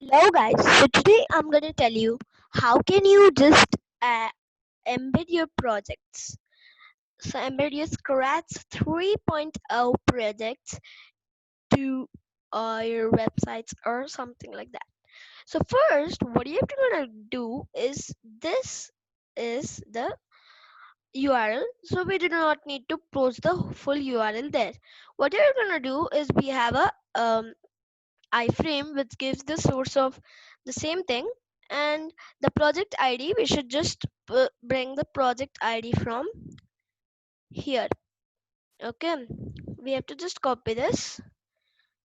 Hello guys, so today I'm gonna tell you how can you just uh, embed your projects. So embed your Scratch 3.0 projects to your websites or something like that. So first, what you have to gonna do is this is the URL. So we do not need to post the full URL there. What you're gonna do is we have a iframe which gives the source of the same thing, and the project id we should just bring the project id from here. Okay, we have to just copy this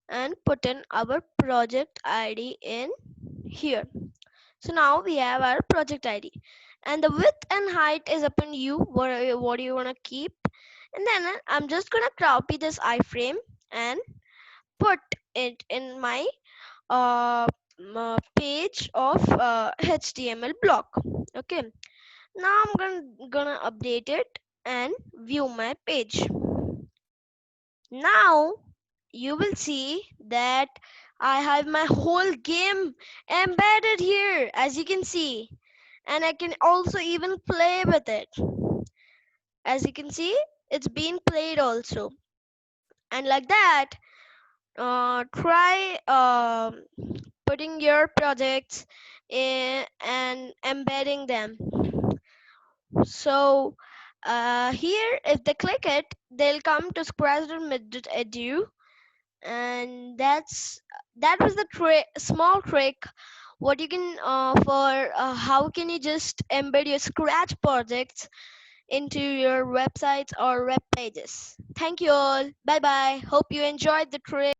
and put in our project id in here. So now we have our project id, and the width and height is upon you. What do you want to keep? And then I'm just gonna copy this iframe and put it in my page of HTML block. Okay, now I'm gonna update it and view my page. Now you will see that I have my whole game embedded here, as you can see, and I can also even play with it. As you can see, it's being played also, and like that, try putting your projects in and embedding them. So here if they click it, they'll come to scratch.mid.edu, and that was the small trick what you can for how can you just embed your Scratch projects into your websites or web pages. Thank you all. Bye bye. Hope you enjoyed the trick.